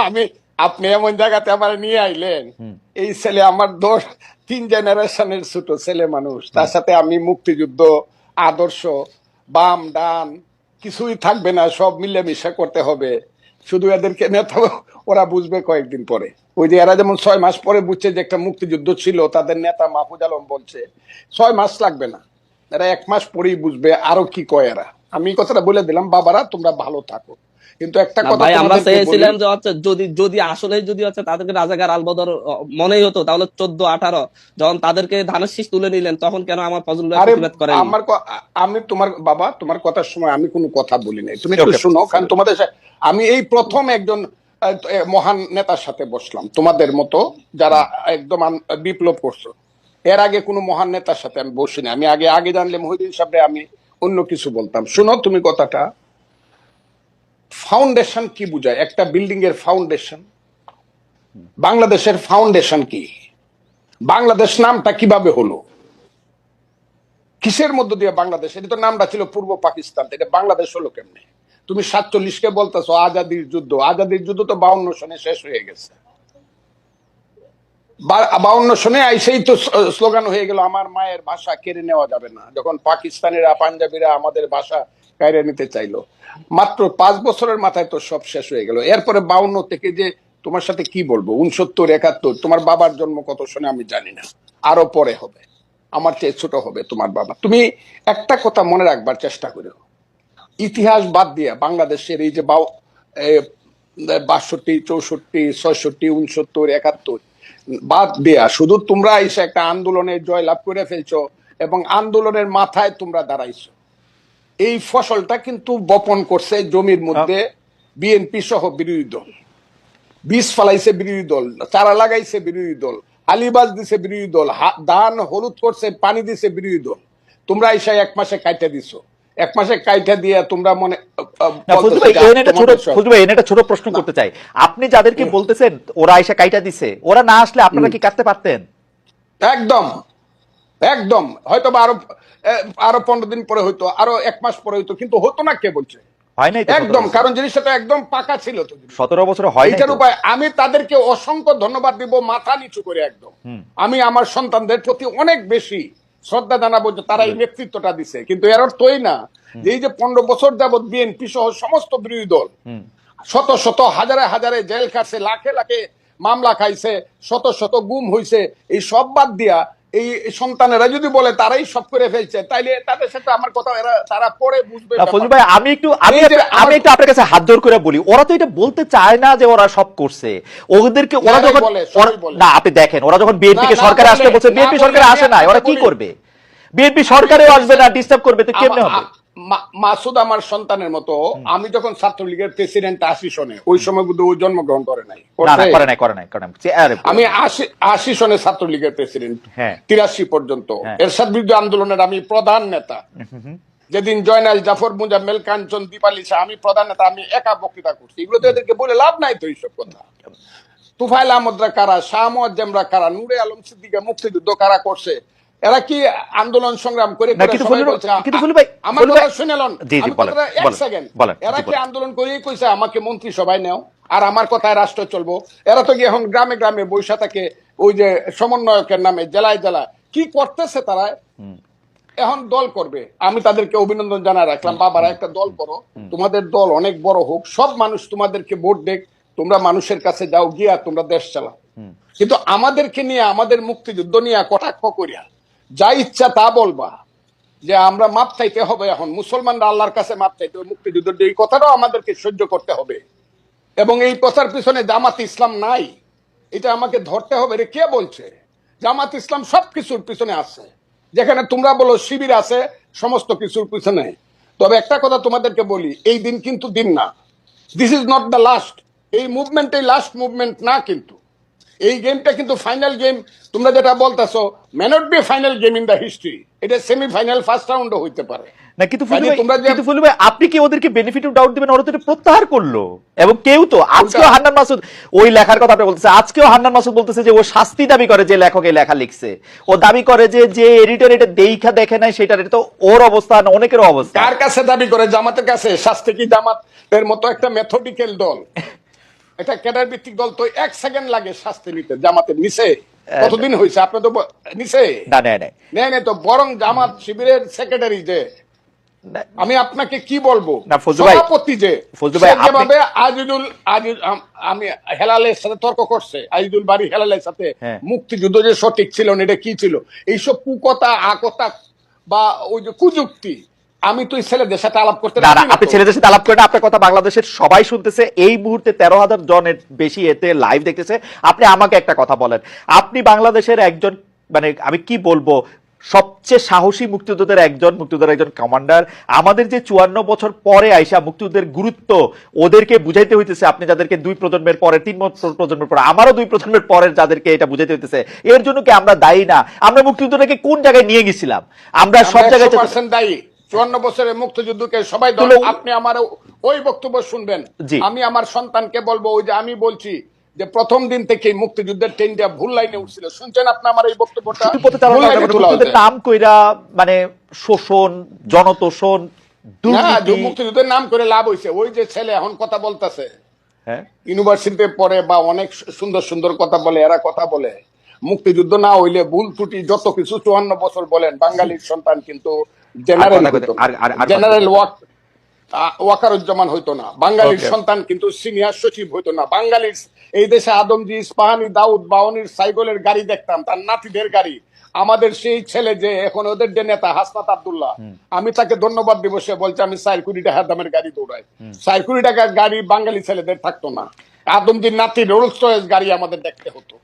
আমি আপনি এমন জায়গাতে আমার নিয়ে আইলেন, এই ছেলে আমার 3 জেনারেশনের ছোট ছেলে মানুষ, তার সাথে আমি মুক্তিযুদ্ধ আদর্শ বাম ডান কিছুই থাকবে না, সব মিলেমিশে করতে হবে। শুধু এদেরকে নেতা ওরা বুঝবে কয়েকদিন পরে। ওই যে এরা যেমন 6 মাস পরে বুঝছে যে একটা মুক্তিযুদ্ধ ছিল, তাদের নেতা মাহফুজ আলম বলছে 6 মাস লাগবে না, এরা 1 মাস পরেই বুঝবে আরো কি কয় এরা। আমি কথাটা বলে দিলাম, বাবারা তোমরা ভালো থাকো। কিন্তু একটা কথা ভাই, আমরা চেয়েছিলাম যে হচ্ছে যদি যদি আসলে যদি হচ্ছে তাদেরকে রাজাকার আলবদর মনেই হতো, তাহলে 14-18 যখন তাদেরকে ধানের শীষ তুলে নিলেন, তখন কেন আমার ফজলুল ভাই প্রতিবাদ করেন? আমি তোমার বাবা তোমার কথার সময় আমি কোনো কথা বলি নাই, তুমি একটু শুনো। কারণ তোমাদের আমি এই প্রথম একজন মহান নেতার সাথে বসলাম তোমাদের মতো, যারা একদম বিপ্লব করছো। এর আগে কোনো মহান নেতার সাথে আমি বসিনি। আমি আগে জানলে মহিউদ্দিন সাহেব আমি অন্য কিছু বলতাম। শুনো তুমি কথাটা, ফাউন্ডেশন কি বুঝায়? একটা বিল্ডিং এর ফাউন্ডেশন, বাংলাদেশের ফাউন্ডেশন কি? বাংলাদেশ নামটা কিভাবে হলো? কিসের মধ্য দিয়ে বাংলাদেশ? এটা তো নামটা ছিল পূর্ব পাকিস্তান, এটা বাংলাদেশ হলো কেমনে? তুমি 47-কে বলতেছো আজাদির যুদ্ধ। আজাদির যুদ্ধ তো 52 সনে শেষ হয়ে গেছে। 52 সনে আইসেই তো স্লোগান হয়ে গেল আমার মায়ের ভাষা কেড়ে নেওয়া যাবে না, যখন পাকিস্তানিরা পাঞ্জাবিরা আমাদের ভাষা কেড়ে নিতে চাইলো। মাত্র 5 বছরের মাথায় তো সব শেষ হয়ে গেল। এরপরে 52 থেকে যে তোমার সাথে কি বলবো, 69, 71, তোমার বাবার জন্ম কত সনে আমি জানি না, আরো পরে হবে, আমার চেয়ে ছোট হবে তোমার বাবা। তুমি একটা কথা মনে রাখবার চেষ্টা করো, ইতিহাস বাদ দিয়া বাংলাদেশের এই যে 62, 64, 66, 69, 71 বাদ দেয়া শুধু তোমরা এসে একটা আন্দোলনে জয়লাভ করে ফেলছো এবং আন্দোলনের মাথায় তোমরা দাঁড়াইছো। এই ফসলটা কিন্তু বপন করছে জমির মধ্যে বিএনপি সহ বিরোধী দল। বীজ ফলাইছে বিরোধী দল, চারা লাগাইছে বিরোধী দল, আলিবাজ দিছে বিরোধী দল, ধান হলুদ করছে পানি দিছে বিরোধী দল। তোমরা এসে 1 মাসে কাইটা দিছো। 1 মাসে কাইটা দিয়ে তোমরা মনে একটা ছোট প্রশ্ন করতে চাই। আপনি যাদেরকে বলতেছেন ওরা এসে কাইটা দিছে, ওরা না আসলে আপনারা কি কাটতে পারতেন? একদম একদম, হয়তো আরো 15 দিন পরে হইতো, আরো 1 মাস পরে হইতো, কিন্তু হতো না। কে বলছে হয় নাই? একদম, কারণ জিনিসটা তো একদম পাকা ছিল তো। 17 বছরে হয় নাই। এটার উপায় আমি তাদেরকে অসংখ্য ধন্যবাদ দিব, মাথা নিচু করে একদম। আমি আমার সন্তানদের প্রতি অনেক বেশি শ্রদ্ধা জানাবো যে তারা এই নেতৃত্বটা দিছে। কিন্তু এর অর্থই না যে এই যে 15 বছর যাবৎ বিএনপি সহ সমস্ত বিরোধী দল শত শত হাজারে হাজারে জেল খাটছে, লাখে লাখে মামলা খাইছে, শত শত গুম হইছে, এই সব বাদ দিয়া এই সন্তানেরা যদি বলে তারাই সব করে ফেলছে, তাইলে তাদের সাথে আমার কথা তারা পরে বুঝবে। ফজলুল ভাই, আমি একটু আপনার কাছে হাত জোড় করে বলি, ওরা তো এটা বলতে চায় না যে ওরা সব করছে। ওদেরকে ওরা যখন না, আপনি দেখেন, ওরা যখন বিএনপি কে সরকারে আসতে বলছে, বিএনপি সরকারে আসে না, ওরা কি করবে? বিএনপি সরকারেও আসবে না, ডিস্টার্ব করবে, তো কেমনে হবে? মাসুদ আমার সন্তানের মতো। আমি যখন ছাত্রলীগের প্রেসিডেন্ট 80 সনে, ওই সময় বুদ্ধ ও জন্মগ্রহণ করে নাই। আমি 80 সনে ছাত্রলীগের প্রেসিডেন্ট, 83 পর্যন্ত এরশাদ বিরুদ্ধে আন্দোলনের আমি প্রধান নেতা। যেদিন জয়নাল জাফর মুজাম্মেল কাঞ্চন দীপালি শাহ, আমি প্রধান নেতা, আমি একা বক্তৃতা করছি। এগুলো তো এদেরকে বলে লাভ নাই তো এইসব কথা। তুফাইল আহমদরা কারা, শাহ মুয়াজ্জেমরা কারা, নূরে আলম সিদ্দিকা মুক্তিযুদ্ধ কারা করছে? এরা কি আন্দোলন সংগ্রাম করে? আমার কথা শুনেলেন, এরা কি আন্দোলন করে কইছে আমাকে মন্ত্রী সভায় নেও আর আমার কথায় রাষ্ট্র চলবো? এরা তো এখন গ্রামে গ্রামে বৈশা থাকে, ওই যে সমন্বয়কের নামে জেলায় জেলায় কি করতেছে তারা। এখন দল করবে, আমি তাদেরকে অভিনন্দন জানাই রাখলাম। বাবারা একটা দল করো, তোমাদের দল অনেক বড় হোক, সব মানুষ তোমাদেরকে ভোট দেখ, তোমরা মানুষের কাছে যাও, গিয়া তোমরা দেশ চালাও। কিন্তু আমাদেরকে নিয়ে, আমাদের মুক্তিযুদ্ধ নিয়ে কটাক্ষ করিয়া যা ইচ্ছা তা বলবা যে আমরা মাপ চাইতে হবে, এখন মুসলমানরা আল্লাহর কাছে মাপ চাইতে হবে, মুক্তিযুদ্ধের এই কথাটাও আমাদেরকে সহ্য করতে হবে। এবং এই কথার পিছনে জামাত ইসলাম নাই, এটা আমাকে ধরতে হবে। রে কে বলছে? জামাত ইসলাম সবকিছুর পিছনে আছে। যেখানে তোমরা বলো শিবির আছে সমস্ত কিছুর পিছনে। তবে একটা কথা তোমাদেরকে বলি, এই দিন কিন্তু দিন না, this is not the last. এই মুভমেন্ট এই লাস্ট মুভমেন্ট না, কিন্তু এই গেমটা কিন্তু ফাইনাল গেম, তোমরা যেটা বলতেছো may not be final game in the history, এটা সেমিফাইনাল ফার্স্ট রাউন্ডও হইতে পারে না। কিন্তু ফুলু ভাই আপনি কি ওদেরকে বেনিফিট অফ ডাউট দিবেন? ওরা তো এটা প্রত্যাহার করলো, এবং কেউ তো আজকেও হান্নান মাসুদ ওই লেখার কথা আপনি বলতেছে, আজকেও হান্নান মাসুদ বলতেছে যে ও শাস্তি দাবি করে, যে লেখক এই লেখা লিখছে ও দাবি করে যে এডিটর এটা দেখা দেখে নাই সেটার, এটা তো ওর অবস্থা না অনেকের অবস্থা। কার কাছে দাবি করে? জামাতের কাছে। শাস্তি কি জামাতের মতো একটা মেথডিক্যাল দল, এটা ক্যাডার ভিত্তিক দল, তো 1 সেকেন্ড লাগে শাস্তি নিতে। জামাতের নিচে কতদিন হয়েছে? আপনি তো নিচে না নেই তো, বরং জামাত শিবিরের সেক্রেটারি যে, আমি আপনাকে কি বলবো, সভাপতি যে যেভাবে আমি হেলালের সাথে তর্ক করছে, আজিজুল বাড়ি হেলালের সাথে মুক্তিযুদ্ধ যে সঠিক ছিল না, এটা কি ছিল, এইসব কুকথা আকথা বা ওই যে কুযুক্তি, আমি তো ছেলেদের সাথে আলাপ করতে না। আপনি ছেলেদের সাথে আলাপ করেন, আপনার কথা বাংলাদেশের সবাই শুনতেছে, এই মুহূর্তে 13,000 জনের বেশি এতে লাইভ দেখতেছে। আপনি আমাকে একটা কথা বলেন, আপনি বাংলাদেশের একজন, মানে আমি কি বলবো, সবচেয়ে সাহসী মুক্তিযোদ্ধাদের একজন কমান্ডার। আমাদের যে 54 বছর পরে আইসা মুক্তিযুদ্ধের গুরুত্ব ওদেরকে বুঝাইতে হইতেছে, আপনি যাদেরকে 2 প্রজন্মের পরে, 3 প্রজন্মের পরে, আমারও 2 প্রজন্মের পরের যাদেরকে এটা বুঝাইতে হইতেছে, এর জন্য কি আমরা দায়ী না? আমরা মুক্তিযুদ্ধটাকে কোন জায়গায় নিয়ে গেছিলাম? আমরা সব জায়গায় দায়ী। 54 বছরের মুক্তিযুদ্ধকে সবাই, আপনি আমার ওই বক্তব্য শুনবেন, আমি আমার সন্তানকে বলবো, ওই যে আমি বলছি যে প্রথম দিন থেকে মুক্তিযুদ্ধের ট্রেনটা ভুল লাইনে উঠছিল, শুনছেন আপনি আমার এই বক্তব্যটা? নাম কইরা মানে শোষণ, জনতোষণ, মুক্তিযুদ্ধের নাম করে লাভ হয়েছে। ওই যে ছেলে এখন কথা বলতেছে, ইউনিভার্সিটিতে পড়ে বা অনেক সুন্দর সুন্দর কথা বলে, এরা কথা বলে মুক্তিযুদ্ধ না হইলে ভুল ত্রুটি যত কিছু 54 বছর বলেন, বাঙালির সন্তান কিন্তু জেনারেল ওয়াকারুজ্জামান হইতো না, বাঙালির সন্তান কিন্তু সিনিয়র সচিব হইতো না, বাঙালির এই দেশে আদমজি, ইস্পাহানি, দাউদ, বাউনির সাইকেলের গাড়ি দেখতাম, তার নাতিদের গাড়ি। আমাদের সেই ছেলে যে এখন ওদের যে নেতা হাসনাত আব্দুল্লাহ, আমি তাকে ধন্যবাদ দিব, সে বলছে আমি 4 কোটি টাকা দামের গাড়ি দৌড়াই। 4 কোটি টাকার গাড়ি বাঙালি ছেলেদের থাকতো না, আদমজির নাতি রোলস রয়েস গাড়ি আমাদের দেখতে হতো।